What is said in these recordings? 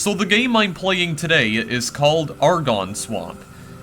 So the game I'm playing today is called Argon Swamp.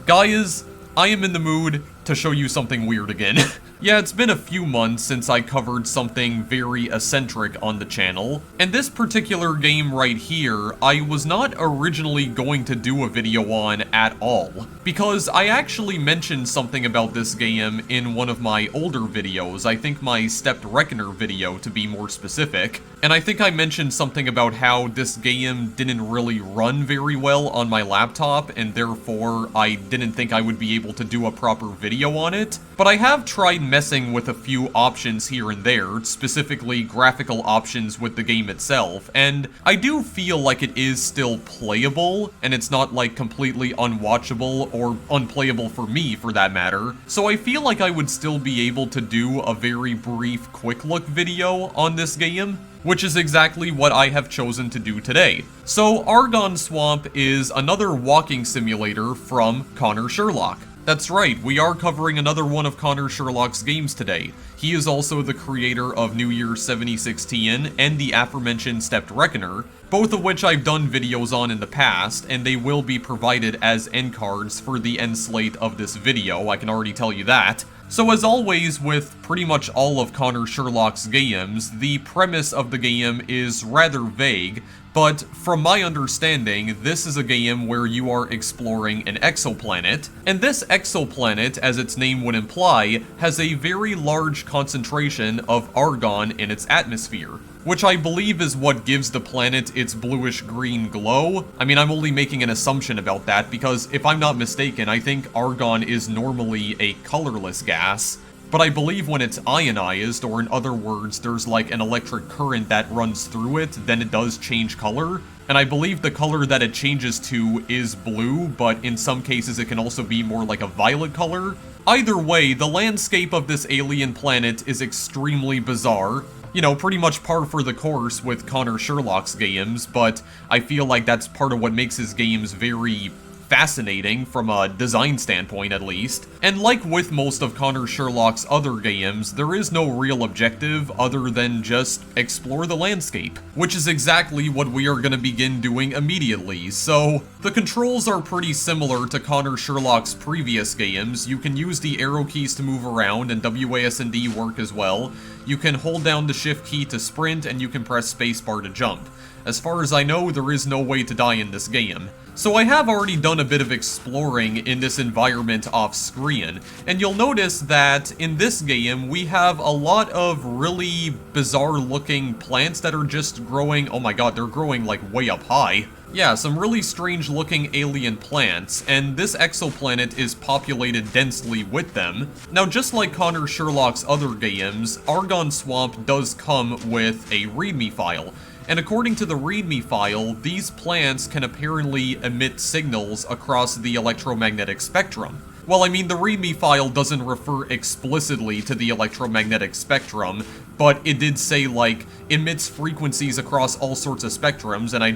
Guys, I am in the mood to show you something weird again. Yeah, it's been a few months since I covered something very eccentric on the channel, and this particular game right here, I was not originally going to do a video on at all, because I actually mentioned something about this game in one of my older videos, I think my Stepped Reckoner video to be more specific, and I think I mentioned something about how this game didn't really run very well on my laptop, and therefore I didn't think I would be able to do a proper video on it, but I have tried messing with a few options here and there, specifically graphical options with the game itself, and I do feel like it is still playable, and it's not like completely unwatchable or unplayable for me for that matter, so I feel like I would still be able to do a very brief quick look video on this game, which is exactly what I have chosen to do today. So Argon Swamp is another walking simulator from Connor Sherlock. That's right, we are covering another one of Connor Sherlock's games today. He is also the creator of New Year's 76TN and the aforementioned Stepped Reckoner, both of which I've done videos on in the past, and they will be provided as end cards for the end slate of this video, I can already tell you that. So as always with pretty much all of Connor Sherlock's games, the premise of the game is rather vague, but from my understanding, this is a game where you are exploring an exoplanet, and this exoplanet, as its name would imply, has a very large concentration of argon in its atmosphere, which I believe is what gives the planet its bluish-green glow. I mean, I'm only making an assumption about that, because if I'm not mistaken, I think argon is normally a colorless gas, but I believe when it's ionized, or in other words, there's like an electric current that runs through it, then it does change color. And I believe the color that it changes to is blue, but in some cases it can also be more like a violet color. Either way, the landscape of this alien planet is extremely bizarre. You know, pretty much par for the course with Connor Sherlock's games, but I feel like that's part of what makes his games very fascinating, from a design standpoint at least. And like with most of Connor Sherlock's other games, there is no real objective other than just explore the landscape, which is exactly what we are going to begin doing immediately. So the controls are pretty similar to Connor Sherlock's previous games. You can use the arrow keys to move around, and WASD work as well. You can hold down the shift key to sprint, and you can press spacebar to jump. As far as I know, there is no way to die in this game. So I have already done a bit of exploring in this environment off screen, and you'll notice that in this game we have a lot of really bizarre looking plants that are just growing. Oh my god, they're growing like way up high. Yeah, some really strange looking alien plants, and this exoplanet is populated densely with them. Now, just like Connor Sherlock's other games, Argon Swamp does come with a README file. And according to the README file, these plants can apparently emit signals across the electromagnetic spectrum. Well, I mean, the README file doesn't refer explicitly to the electromagnetic spectrum, but it did say, like, emits frequencies across all sorts of spectrums, and I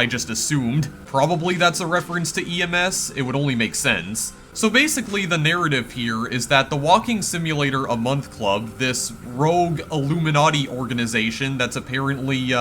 just assumed probably that's a reference to EMS. It would only make sense. So basically, the narrative here is that the Walking Simulator A Month Club, this rogue Illuminati organization that's apparently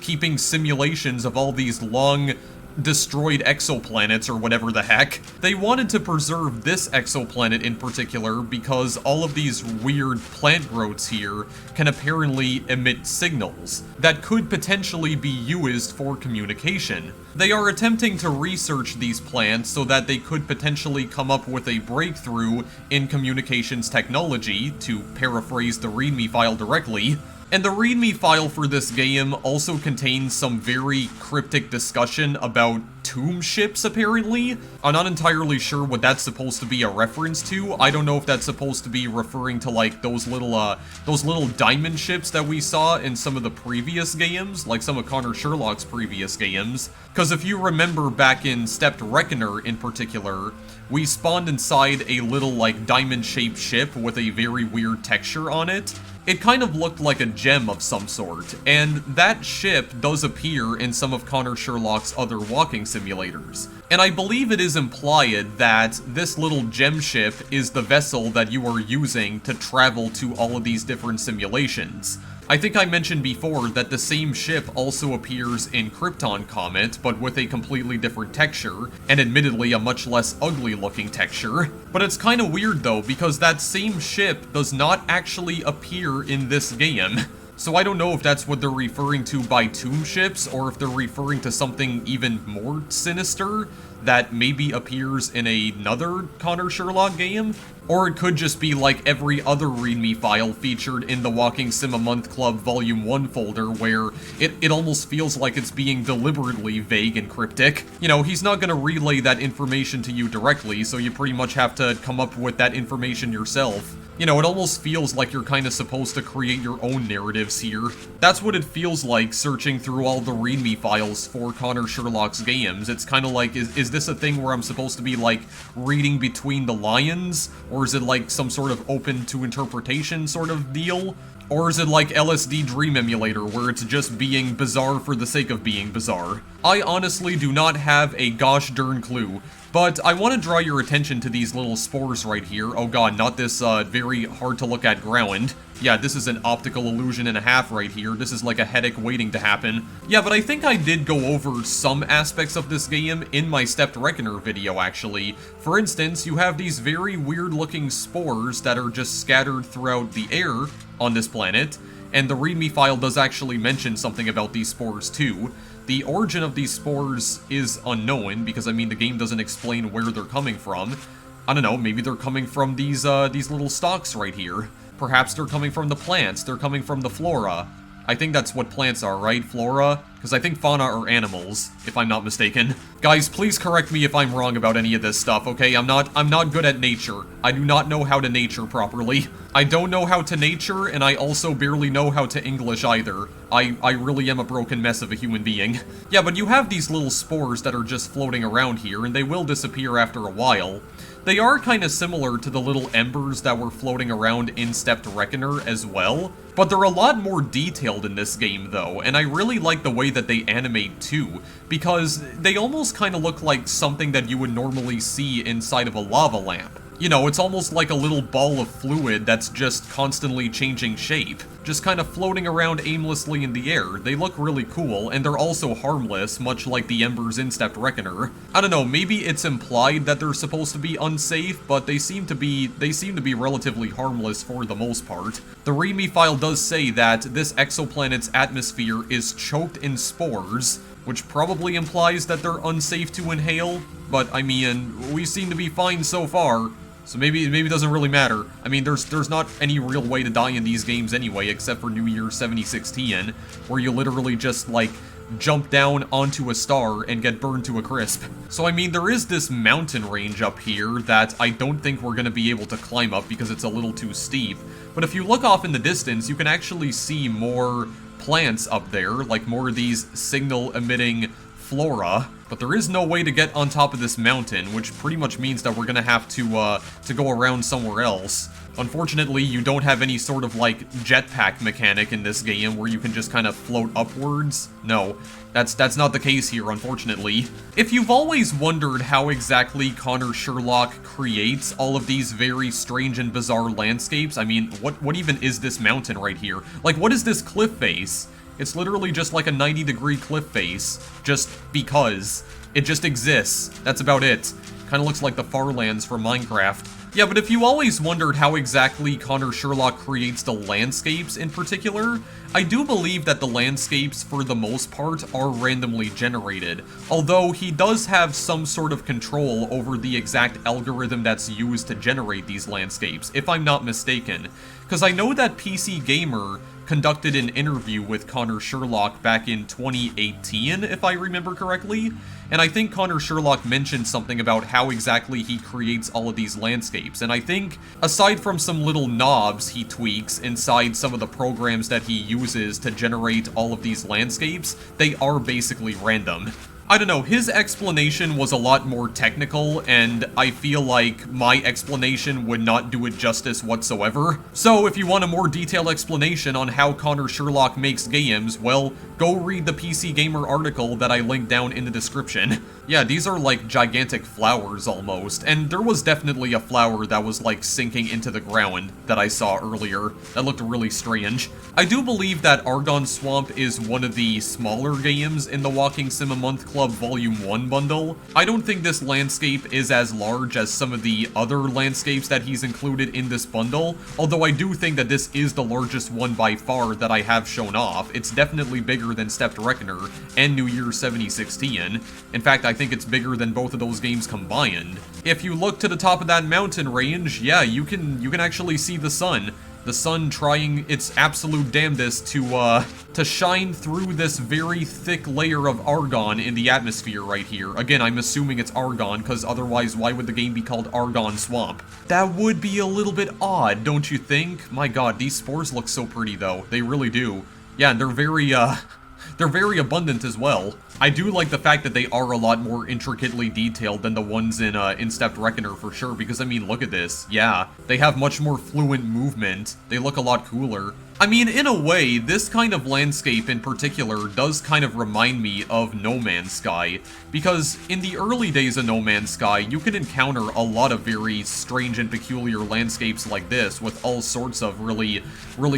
keeping simulations of all these long destroyed exoplanets or whatever the heck, they wanted to preserve this exoplanet in particular because all of these weird plant growths here can apparently emit signals that could potentially be used for communication. They are attempting to research these plants so that they could potentially come up with a breakthrough in communications technology, to paraphrase the README file directly. And the README file for this game also contains some very cryptic discussion about tomb ships, apparently. I'm not entirely sure what that's supposed to be a reference to. I don't know if that's supposed to be referring to, like, those little diamond ships that we saw in some of the previous games, like some of Connor Sherlock's previous games. Because if you remember back in Stepped Reckoner in particular, we spawned inside a little, like, diamond-shaped ship with a very weird texture on it. It kind of looked like a gem of some sort, and that ship does appear in some of Connor Sherlock's other walking simulators. And I believe it is implied that this little gem ship is the vessel that you are using to travel to all of these different simulations. I think I mentioned before that the same ship also appears in Krypton Comet, but with a completely different texture, and admittedly a much less ugly looking texture. But it's kinda weird though, because that same ship does not actually appear in this game. So I don't know if that's what they're referring to by tomb ships, or if they're referring to something even more sinister that maybe appears in another Connor Sherlock game. Or it could just be like every other README file featured in the Walking Sim a Month Club Volume 1 folder, where it almost feels like it's being deliberately vague and cryptic. You know, he's not gonna relay that information to you directly, so you pretty much have to come up with that information yourself. You know, it almost feels like you're kind of supposed to create your own narratives here. That's what it feels like searching through all the README files for Connor Sherlock's games. It's kind of like, is this a thing where I'm supposed to be, like, reading between the lines? Or is it like some sort of open to interpretation sort of deal? Or is it like LSD Dream Emulator, where it's just being bizarre for the sake of being bizarre? I honestly do not have a gosh darn clue. But I want to draw your attention to these little spores right here. Oh god, not this very hard to look at ground. Yeah, this is an optical illusion and a half right here. This is like a headache waiting to happen. Yeah, but I think I did go over some aspects of this game in my Stepped Reckoner video, actually. For instance, you have these very weird looking spores that are just scattered throughout the air on this planet. And the README file does actually mention something about these spores too. The origin of these spores is unknown, because I mean the game doesn't explain where they're coming from. I don't know, maybe they're coming from these little stalks right here. Perhaps they're coming from the plants, they're coming from the flora. I think that's what plants are, right? Flora? Because I think fauna are animals, if I'm not mistaken. Guys, please correct me if I'm wrong about any of this stuff, okay? I'm not good at nature. I do not know how to nature properly. I don't know how to nature, and I also barely know how to English either. I really am a broken mess of a human being. Yeah, but you have these little spores that are just floating around here, and they will disappear after a while. They are kind of similar to the little embers that were floating around in Stepped Reckoner as well, but they're a lot more detailed in this game though, and I really like the way that they animate too, because they almost kind of look like something that you would normally see inside of a lava lamp. You know, it's almost like a little ball of fluid that's just constantly changing shape, just kind of floating around aimlessly in the air. They look really cool, and they're also harmless, much like the embers in Stepped Reckoner. I don't know, maybe it's implied that they're supposed to be unsafe, but they seem to be relatively harmless for the most part. The README file does say that this exoplanet's atmosphere is choked in spores, which probably implies that they're unsafe to inhale, but I mean, we seem to be fine so far. So maybe it doesn't really matter. I mean, there's not any real way to die in these games anyway, except for New Year 7016, where you literally just, like, jump down onto a star and get burned to a crisp. So I mean, there is this mountain range up here that I don't think we're gonna be able to climb up because it's a little too steep. But if you look off in the distance, you can actually see more plants up there, like more of these signal-emitting flora. But there is no way to get on top of this mountain, which pretty much means that we're gonna have to go around somewhere else. Unfortunately, you don't have any sort of, like, jetpack mechanic in this game where you can just kind of float upwards. No, that's not the case here, unfortunately. If you've always wondered how exactly Connor Sherlock creates all of these very strange and bizarre landscapes, I mean, what even is this mountain right here? Like, what is this cliff face? It's literally just like a 90-degree cliff face, just because. It just exists. That's about it. Kinda looks like the Farlands from Minecraft. Yeah, but if you always wondered how exactly Connor Sherlock creates the landscapes in particular, I do believe that the landscapes, for the most part, are randomly generated, although he does have some sort of control over the exact algorithm that's used to generate these landscapes, if I'm not mistaken. Because I know that PC Gamer conducted an interview with Connor Sherlock back in 2018, if I remember correctly, and I think Connor Sherlock mentioned something about how exactly he creates all of these landscapes, and I think, aside from some little knobs he tweaks inside some of the programs that he uses to generate all of these landscapes, they are basically random. I don't know, his explanation was a lot more technical, and I feel like my explanation would not do it justice whatsoever. So if you want a more detailed explanation on how Connor Sherlock makes games, well, Go read the PC Gamer article that I linked down in the description. Yeah, these are like gigantic flowers almost, and there was definitely a flower that was like sinking into the ground that I saw earlier. That looked really strange. I do believe that Argon Swamp is one of the smaller games in the Walking Sim a Month Club Volume 1 bundle. I don't think this landscape is as large as some of the other landscapes that he's included in this bundle, although I do think that this is the largest one by far that I have shown off. It's definitely bigger than Stepped Reckoner and New Year 7016. In fact, I think it's bigger than both of those games combined. If you look to the top of that mountain range, yeah, you can actually see the sun. The sun trying its absolute damnedest to shine through this very thick layer of argon in the atmosphere right here. Again, I'm assuming it's argon, because otherwise why would the game be called Argon Swamp? That would be a little bit odd, don't you think? My god, these spores look so pretty though. They really do. Yeah, and they're very abundant as well. I do like the fact that they are a lot more intricately detailed than the ones in Stepped Reckoner for sure, because I mean, look at this. Yeah, they have much more fluent movement. They look a lot cooler. I mean, in a way, this kind of landscape in particular does kind of remind me of No Man's Sky, because in the early days of No Man's Sky, you can encounter a lot of very strange and peculiar landscapes like this with all sorts of really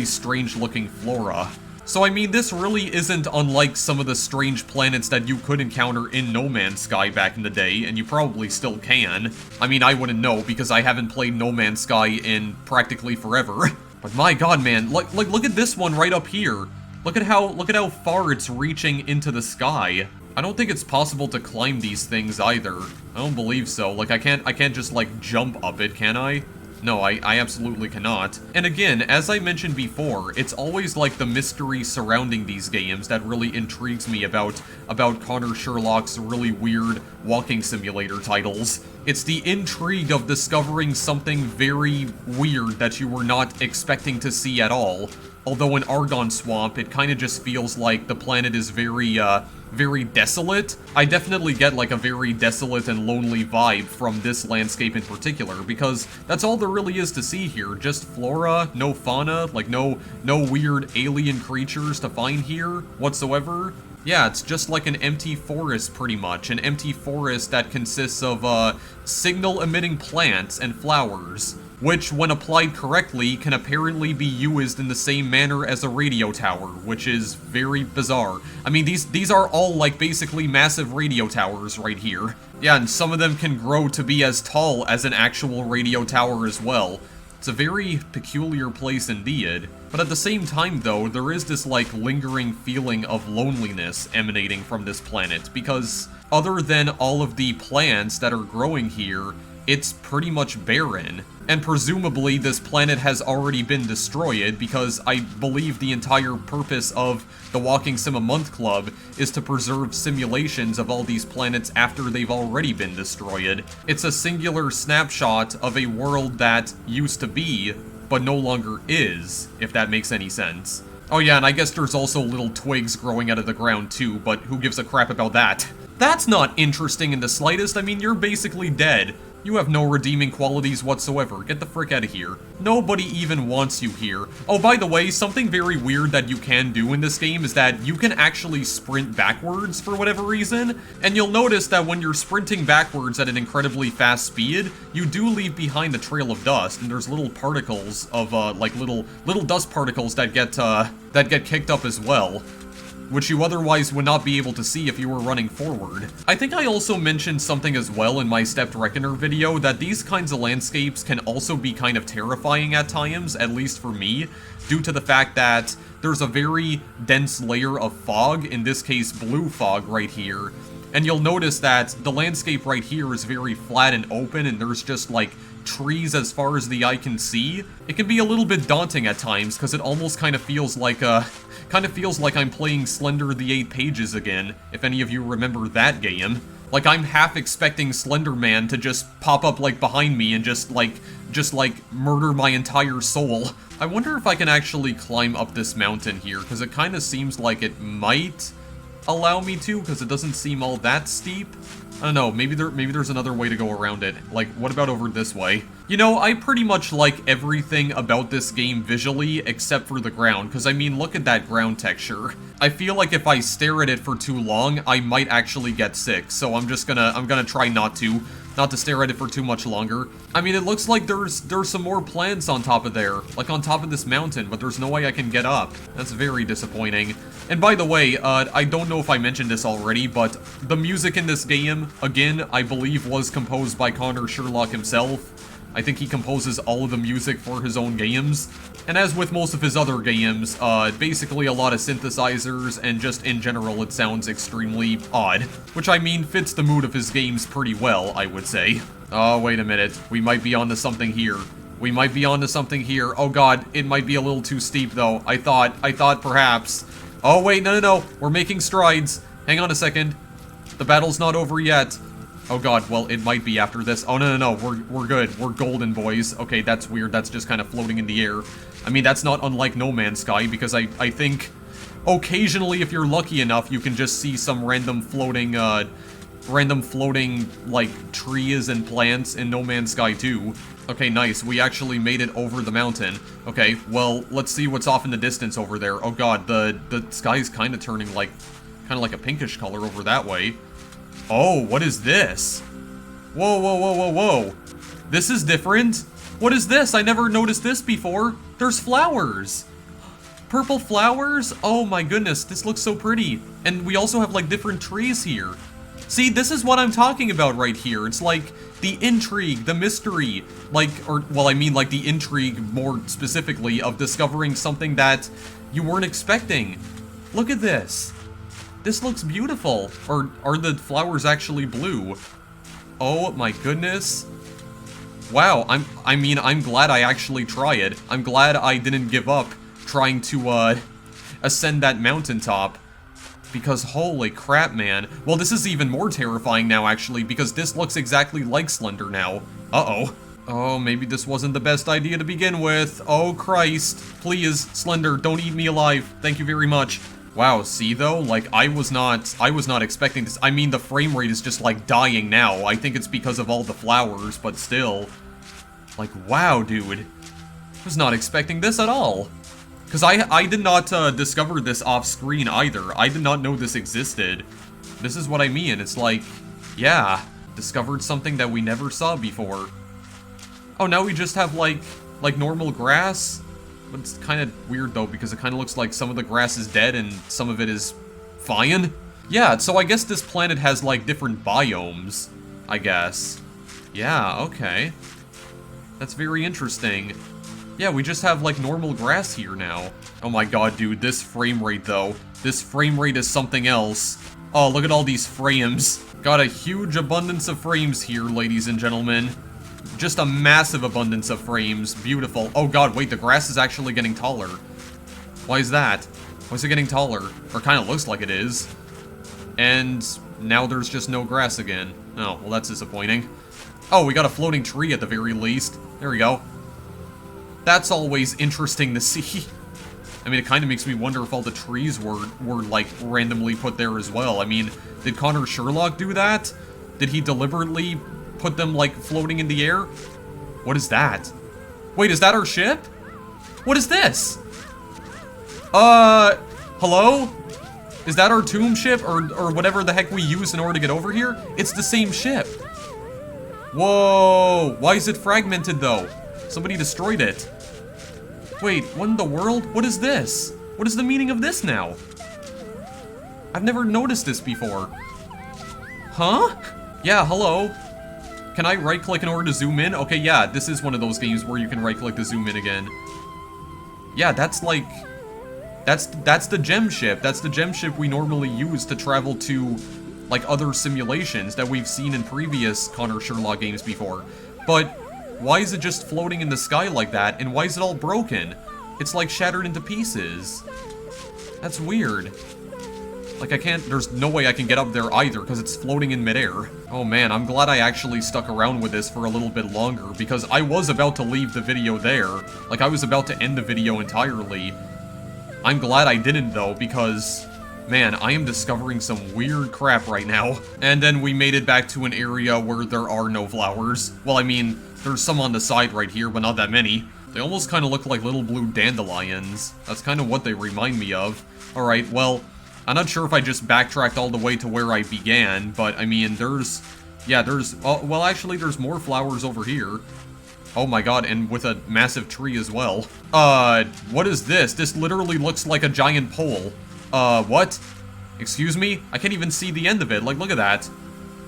strange looking flora. So I mean, this really isn't unlike some of the strange planets that you could encounter in No Man's Sky back in the day, and you probably still can. I mean, I wouldn't know because I haven't played No Man's Sky in practically forever. But my god, man, look at this one right up here. Look at how far it's reaching into the sky. I don't think it's possible to climb these things either. I don't believe so. Like I can't just like jump up it, can I? No, I absolutely cannot. And again, as I mentioned before, it's always like the mystery surrounding these games that really intrigues me about Connor Sherlock's really weird walking simulator titles. It's the intrigue of discovering something very weird that you were not expecting to see at all. Although in Argon Swamp, it kind of just feels like the planet is very desolate. I definitely get like a very desolate and lonely vibe from this landscape in particular, because that's all there really is to see here. Just flora, no fauna, like no weird alien creatures to find here whatsoever. Yeah, it's just like an empty forest pretty much. An empty forest that consists of signal-emitting plants and flowers, which, when applied correctly, can apparently be used in the same manner as a radio tower, which is very bizarre. I mean, these are all, like, basically massive radio towers right here. Yeah, and some of them can grow to be as tall as an actual radio tower as well. It's a very peculiar place indeed. But at the same time, though, there is this, like, lingering feeling of loneliness emanating from this planet, because other than all of the plants that are growing here, it's pretty much barren. And presumably this planet has already been destroyed, because I believe the entire purpose of the Walking Sim a Month Club is to preserve simulations of all these planets after they've already been destroyed. It's a singular snapshot of a world that used to be, but no longer is, if that makes any sense. Oh yeah, and I guess there's also little twigs growing out of the ground too, but who gives a crap about that? That's not interesting in the slightest. I mean, you're basically dead. You have no redeeming qualities whatsoever. Get the frick out of here. Nobody even wants you here. Oh, by the way, something very weird that you can do in this game is that you can actually sprint backwards for whatever reason, and you'll notice that when you're sprinting backwards at an incredibly fast speed, you do leave behind a trail of dust, and there's little particles of, like little dust particles that get kicked up as well, which you otherwise would not be able to see if you were running forward. I think I also mentioned something as well in my Stepped Reckoner video, that these kinds of landscapes can also be kind of terrifying at times, at least for me, due to the fact that there's a very dense layer of fog, in this case blue fog right here, and you'll notice that the landscape right here is very flat and open, and there's just like trees as far as the eye can see. It can be a little bit daunting at times, because it almost kind of feels like I'm playing Slender the 8 Pages again, if any of you remember that game. Like, I'm half expecting Slender Man to just pop up, like, behind me and just murder my entire soul. I wonder if I can actually climb up this mountain here, because it kind of seems like it might. allow me to, because it doesn't seem all that steep. I don't know, maybe there's another way to go around it. Like, what about over this way? You know, I pretty much like everything about this game visually, except for the ground, because I mean, look at that ground texture. I feel like if I stare at it for too long, I might actually get sick, so I'm gonna try not to stare at it for too much longer. I mean, it looks like there's some more plants on top of there, like on top of this mountain, but there's no way I can get up. That's very disappointing. And by the way, I don't know if I mentioned this already, but the music in this game, again, I believe was composed by Connor Sherlock himself. I think he composes all of the music for his own games. And as with most of his other games, basically a lot of synthesizers, and just in general it sounds extremely odd. Which, I mean, fits the mood of his games pretty well, I would say. Oh, wait a minute. We might be onto something here. We might be onto something here. Oh god, it might be a little too steep though. I thought perhaps. Oh wait, no. We're making strides. Hang on a second. The battle's not over yet. Oh god, well, it might be after this. Oh, no. We're good. We're golden, boys. Okay, that's weird. That's just kind of floating in the air. I mean, that's not unlike No Man's Sky, because I think occasionally, if you're lucky enough, you can just see some random floating, like, trees and plants in No Man's Sky 2. Okay, nice. We actually made it over the mountain. Okay, well, let's see what's off in the distance over there. Oh god, the sky's kind of turning like a pinkish color over that way. Oh, what is this? Whoa. This is different. What is this? I never noticed this before. There's flowers. Purple flowers? Oh my goodness, this looks so pretty. And we also have like different trees here. See, this is what I'm talking about right here. It's like the intrigue, the mystery, like, I mean like the intrigue more specifically of discovering something that you weren't expecting. Look at this. This looks beautiful. Or are the flowers actually blue? Oh my goodness. Wow, I'm glad I actually tried. I'm glad I didn't give up trying to, ascend that mountaintop. Because holy crap, man. Well, this is even more terrifying now, actually, because this looks exactly like Slender now. Uh-oh. Oh, maybe this wasn't the best idea to begin with. Oh, Christ. Please, Slender, don't eat me alive. Thank you very much. Wow, see, though? Like, I was not expecting this. I mean, the frame rate is just, like, dying now. I think it's because of all the flowers, but still. Like, wow, dude. I was not expecting this at all. Because I did not discover this off-screen either. I did not know this existed. This is what I mean. It's like, yeah, discovered something that we never saw before. Oh, now we just have, like normal grass? But it's kind of weird, though, because it kind of looks like some of the grass is dead and some of it is fine. Yeah, so I guess this planet has, like, different biomes, I guess. Yeah, okay. That's very interesting. Yeah, we just have, like, normal grass here now. Oh my god, dude, this frame rate, though. This frame rate is something else. Oh, look at all these frames. Got a huge abundance of frames here, ladies and gentlemen. Just a massive abundance of frames. Beautiful. Oh god, wait, the grass is actually getting taller. Why is that? Why is it getting taller? Or kind of looks like it is. And now there's just no grass again. Oh, well, that's disappointing. Oh, we got a floating tree at the very least. There we go. That's always interesting to see. I mean, it kind of makes me wonder if all the trees were like, randomly put there as well. I mean, did Connor Sherlock do that? Did he deliberately put them, like, floating in the air? What is that? Wait, is that our ship? What is this? Hello? Is that our tomb ship, or whatever the heck we use in order to get over here? It's the same ship. Whoa! Why is it fragmented, though? Somebody destroyed it. Wait, what in the world? What is this? What is the meaning of this now? I've never noticed this before. Huh? Yeah, hello. Can I right-click in order to zoom in? Okay, yeah, this is one of those games where you can right-click to zoom in again. Yeah, that's like... That's the gem ship. That's the gem ship we normally use to travel to, like, other simulations that we've seen in previous Connor Sherlock games before. But... why is it just floating in the sky like that, and why is it all broken? It's like shattered into pieces. That's weird. Like, there's no way I can get up there either, because it's floating in midair. Oh man, I'm glad I actually stuck around with this for a little bit longer, because I was about to leave the video there. Like, I was about to end the video entirely. I'm glad I didn't, though, because... Man, I am discovering some weird crap right now. And then we made it back to an area where there are no flowers. Well, I mean, there's some on the side right here, but not that many. They almost kind of look like little blue dandelions. That's kind of what they remind me of. Alright, well, I'm not sure if I just backtracked all the way to where I began, but I mean, there's... Yeah, there's... Oh, well, actually, there's more flowers over here. Oh my god, and with a massive tree as well. What is this? This literally looks like a giant pole. What? Excuse me? I can't even see the end of it. Like, look at that.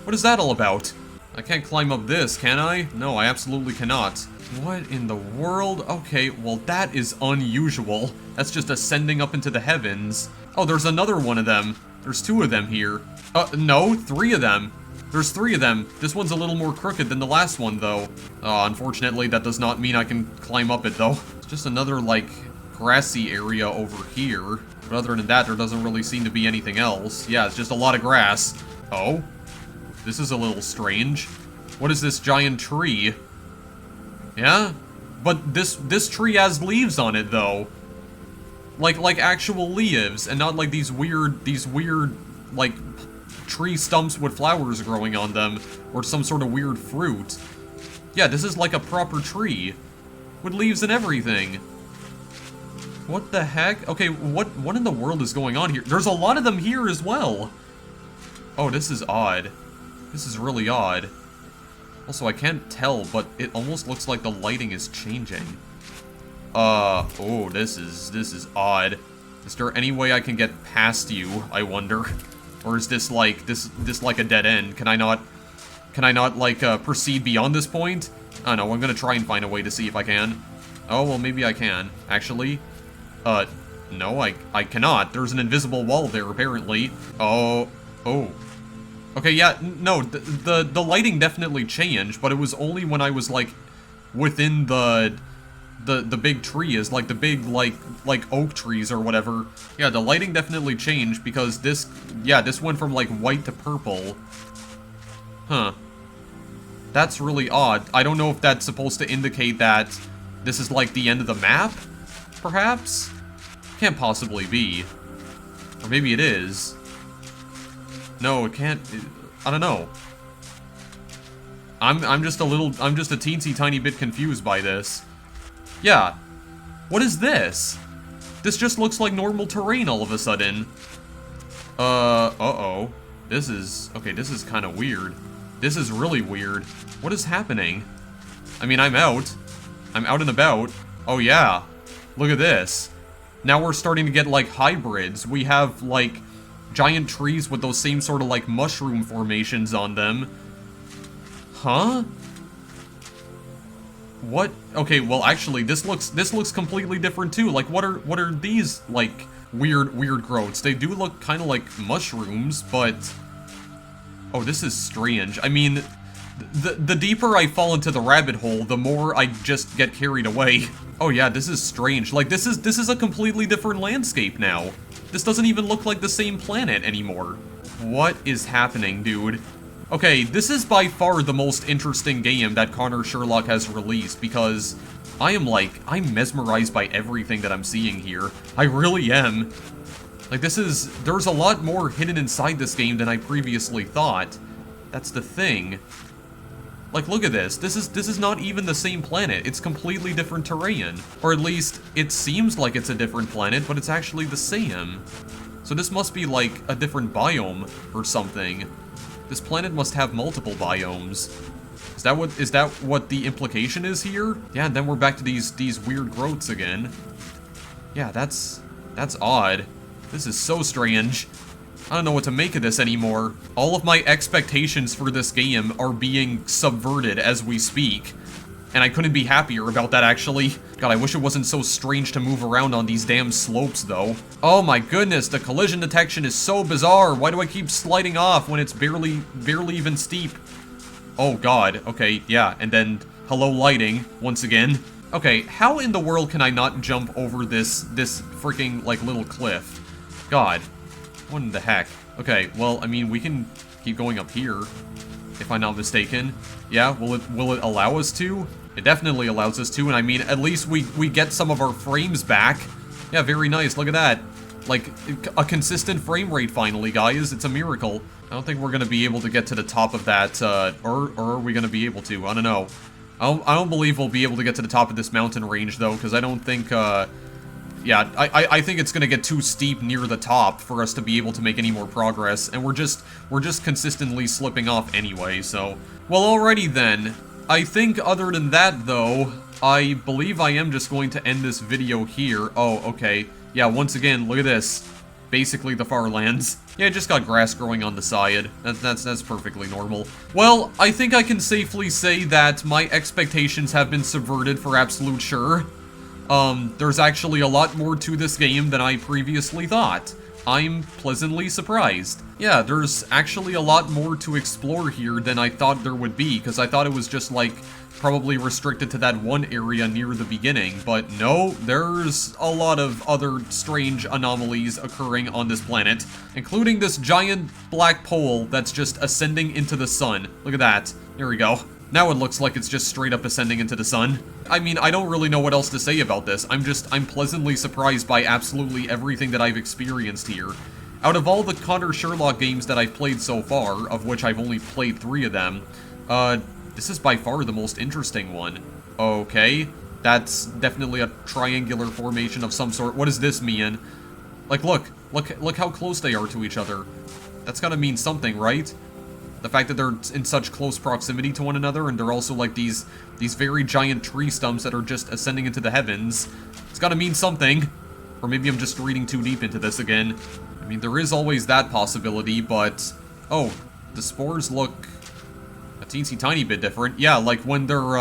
What is that all about? I can't climb up this, can I? No, I absolutely cannot. What in the world? Okay, well, that is unusual. That's just ascending up into the heavens. Oh, there's another one of them. There's 2 of them here. No, 3 of them. There's 3 of them. This one's a little more crooked than the last one, though. Unfortunately, that does not mean I can climb up it, though. It's just another, like, grassy area over here. But other than that, there doesn't really seem to be anything else. Yeah, it's just a lot of grass. Oh? This is a little strange. What is this giant tree? Yeah? But this tree has leaves on it, though. Like actual leaves, and not like these weird, like, tree stumps with flowers growing on them, or some sort of weird fruit. Yeah, this is like a proper tree, with leaves and everything. What the heck? Okay, what in the world is going on here? There's a lot of them here as well. Oh, this is odd. This is really odd. Also, I can't tell, but it almost looks like the lighting is changing. Oh, this is odd. Is there any way I can get past you, I wonder? Or is this like, this like a dead end? Can I not, like, proceed beyond this point? I don't know, I'm gonna try and find a way to see if I can. Oh, well, maybe I can, actually. No, I cannot. There's an invisible wall there, apparently. Oh. Okay, yeah, no, the lighting definitely changed, but it was only when I was, like, within the big trees, like the big, like oak trees or whatever. Yeah, the lighting definitely changed because this went from, like, white to purple. Huh. That's really odd. I don't know if that's supposed to indicate that this is, like, the end of the map, perhaps? Can't possibly be. Or maybe it is. No, it can't. I don't know. I'm just a teensy tiny bit confused by this. Yeah. What is this? This just looks like normal terrain all of a sudden. Uh-oh. This is kind of weird. This is really weird. What is happening? I mean, I'm out and about. Oh yeah. Look at this. Now we're starting to get, like, hybrids. We have, like, giant trees with those same sort of, like, mushroom formations on them. Huh? What? Okay, well, actually, this looks completely different, too. Like, what are these, like, weird growths? They do look kind of like mushrooms, but... Oh, this is strange. I mean, the deeper I fall into the rabbit hole, the more I just get carried away. Oh yeah, this is strange. Like, this is a completely different landscape now. This doesn't even look like the same planet anymore. What is happening, dude? Okay, this is by far the most interesting game that Connor Sherlock has released, because I'm mesmerized by everything that I'm seeing here. I really am. Like, there's a lot more hidden inside this game than I previously thought. That's the thing. Like, look at this. This is not even the same planet. It's completely different terrain. Or at least, it seems like it's a different planet, but it's actually the same. So this must be, like, a different biome or something. This planet must have multiple biomes. Is that what the implication is here? Yeah, and then we're back to these weird growths again. Yeah, that's odd. This is so strange. I don't know what to make of this anymore. All of my expectations for this game are being subverted as we speak. And I couldn't be happier about that, actually. God, I wish it wasn't so strange to move around on these damn slopes, though. Oh my goodness, the collision detection is so bizarre. Why do I keep sliding off when it's barely even steep? Oh god, okay, yeah, and then hello lighting, once again. Okay, how in the world can I not jump over this freaking, like, little cliff? God. What in the heck? Okay, well, I mean, we can keep going up here, if I'm not mistaken. Yeah, will it allow us to? It definitely allows us to, and I mean, at least we get some of our frames back. Yeah, very nice, look at that. Like, a consistent frame rate finally, guys. It's a miracle. I don't think we're gonna be able to get to the top of that, or are we gonna be able to? I don't know. I don't believe we'll be able to get to the top of this mountain range, though, because I don't think, yeah, I think it's gonna get too steep near the top for us to be able to make any more progress, and we're just consistently slipping off anyway, so... Well, alrighty then. I think other than that, though, I believe I am just going to end this video here. Oh, okay. Yeah, once again, look at this. Basically the far lands. Yeah, just got grass growing on the side. That's perfectly normal. Well, I think I can safely say that my expectations have been subverted for absolute sure. There's actually a lot more to this game than I previously thought. I'm pleasantly surprised. Yeah, there's actually a lot more to explore here than I thought there would be, because I thought it was just, like, probably restricted to that one area near the beginning, but no, there's a lot of other strange anomalies occurring on this planet, including this giant black pole that's just ascending into the sun. Look at that. There we go. Now it looks like it's just straight up ascending into the sun. I mean, I don't really know what else to say about this. I'm pleasantly surprised by absolutely everything that I've experienced here. Out of all the Connor Sherlock games that I've played so far, of which I've only played 3 of them, this is by far the most interesting one. Okay, that's definitely a triangular formation of some sort. What does this mean? Like, look how close they are to each other. That's gotta mean something, right? The fact that they're in such close proximity to one another, and they're also like these very giant tree stumps that are just ascending into the heavens. It's gotta mean something. Or maybe I'm just reading too deep into this again. I mean, there is always that possibility, but... Oh, the spores look a teensy tiny bit different. Yeah, like when they're,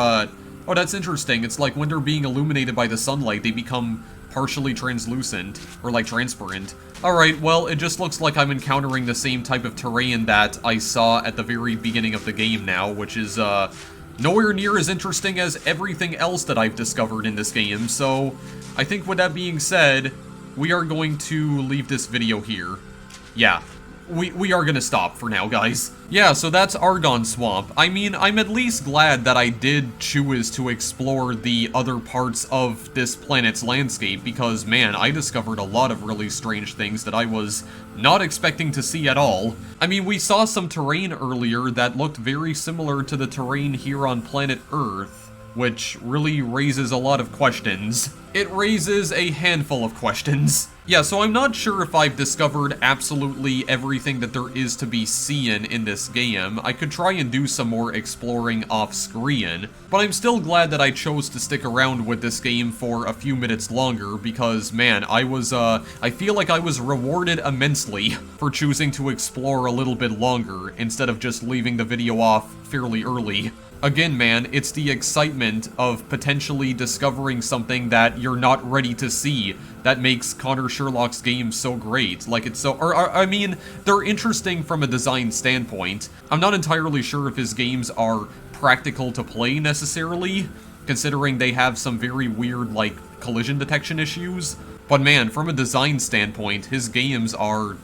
Oh, that's interesting. It's like when they're being illuminated by the sunlight, they become partially translucent, or like transparent. Alright, well, it just looks like I'm encountering the same type of terrain that I saw at the very beginning of the game now, which is, nowhere near as interesting as everything else that I've discovered in this game, so I think with that being said, we are going to leave this video here. Yeah. We are gonna stop for now, guys. Yeah, so that's Argon Swamp. I mean, I'm at least glad that I did choose to explore the other parts of this planet's landscape, because, man, I discovered a lot of really strange things that I was not expecting to see at all. I mean, we saw some terrain earlier that looked very similar to the terrain here on planet Earth, which really raises a lot of questions. It raises a handful of questions. Yeah, so I'm not sure if I've discovered absolutely everything that there is to be seen in this game. I could try and do some more exploring off-screen, but I'm still glad that I chose to stick around with this game for a few minutes longer because, man, I feel like I was rewarded immensely for choosing to explore a little bit longer instead of just leaving the video off fairly early. Again, man, it's the excitement of potentially discovering something that you're not ready to see that makes Connor Sherlock's games so great. Like, it's so... I mean, they're interesting from a design standpoint. I'm not entirely sure if his games are practical to play, necessarily, considering they have some very weird, like, collision detection issues. But man, from a design standpoint, his games are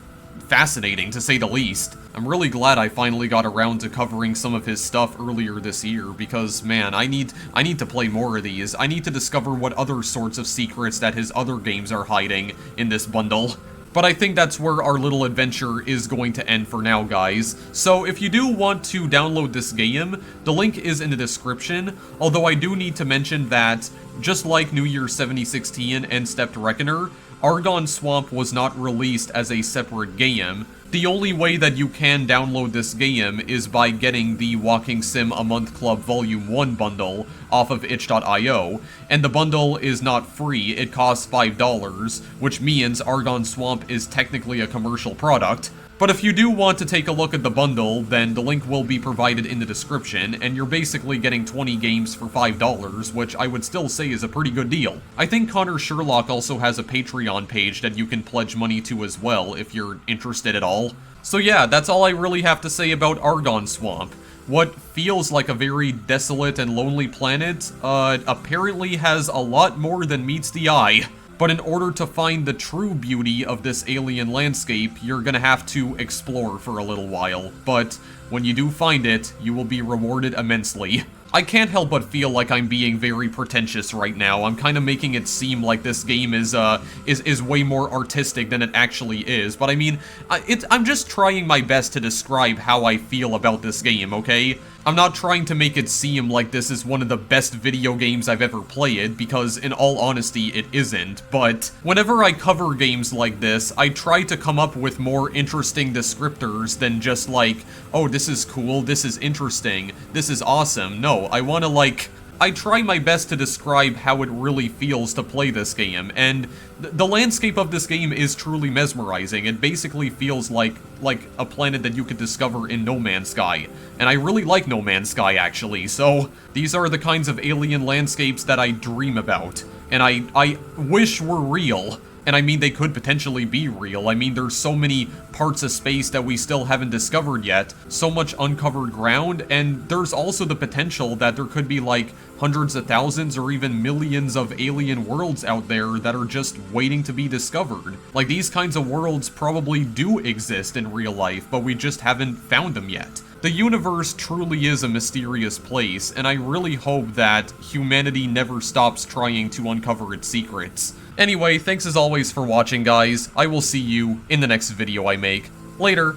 fascinating, to say the least. I'm really glad I finally got around to covering some of his stuff earlier this year, because, man, I need to play more of these. I need to discover what other sorts of secrets that his other games are hiding in this bundle. But I think that's where our little adventure is going to end for now, guys. So if you do want to download this game, the link is in the description, although I do need to mention that, just like New Year 7016 and Stepped Reckoner, Argon Swamp was not released as a separate game. The only way that you can download this game is by getting the Walking Sim A Month Club Volume 1 bundle off of itch.io, and the bundle is not free, it costs $5, which means Argon Swamp is technically a commercial product. But if you do want to take a look at the bundle, then the link will be provided in the description, and you're basically getting 20 games for $5, which I would still say is a pretty good deal. I think Connor Sherlock also has a Patreon page that you can pledge money to as well, if you're interested at all. So yeah, that's all I really have to say about Argon Swamp. What feels like a very desolate and lonely planet, apparently has a lot more than meets the eye. But in order to find the true beauty of this alien landscape, you're gonna have to explore for a little while. But when you do find it, you will be rewarded immensely. I can't help but feel like I'm being very pretentious right now. I'm kind of making it seem like this game is way more artistic than it actually is. But I mean, I'm just trying my best to describe how I feel about this game, okay? I'm not trying to make it seem like this is one of the best video games I've ever played, because in all honesty, it isn't. But whenever I cover games like this, I try to come up with more interesting descriptors than just like, oh, this is cool, this is interesting, this is awesome. No, I want to I try my best to describe how it really feels to play this game, and the landscape of this game is truly mesmerizing. It basically feels like a planet that you could discover in No Man's Sky, and I really like No Man's Sky, actually, so these are the kinds of alien landscapes that I dream about, and I wish were real. And I mean, they could potentially be real. I mean, there's so many parts of space that we still haven't discovered yet, so much uncovered ground, and there's also the potential that there could be like hundreds of thousands or even millions of alien worlds out there that are just waiting to be discovered. Like, these kinds of worlds probably do exist in real life, but we just haven't found them yet. The universe truly is a mysterious place, and I really hope that humanity never stops trying to uncover its secrets. Anyway, thanks as always for watching, guys. I will see you in the next video I make. Later.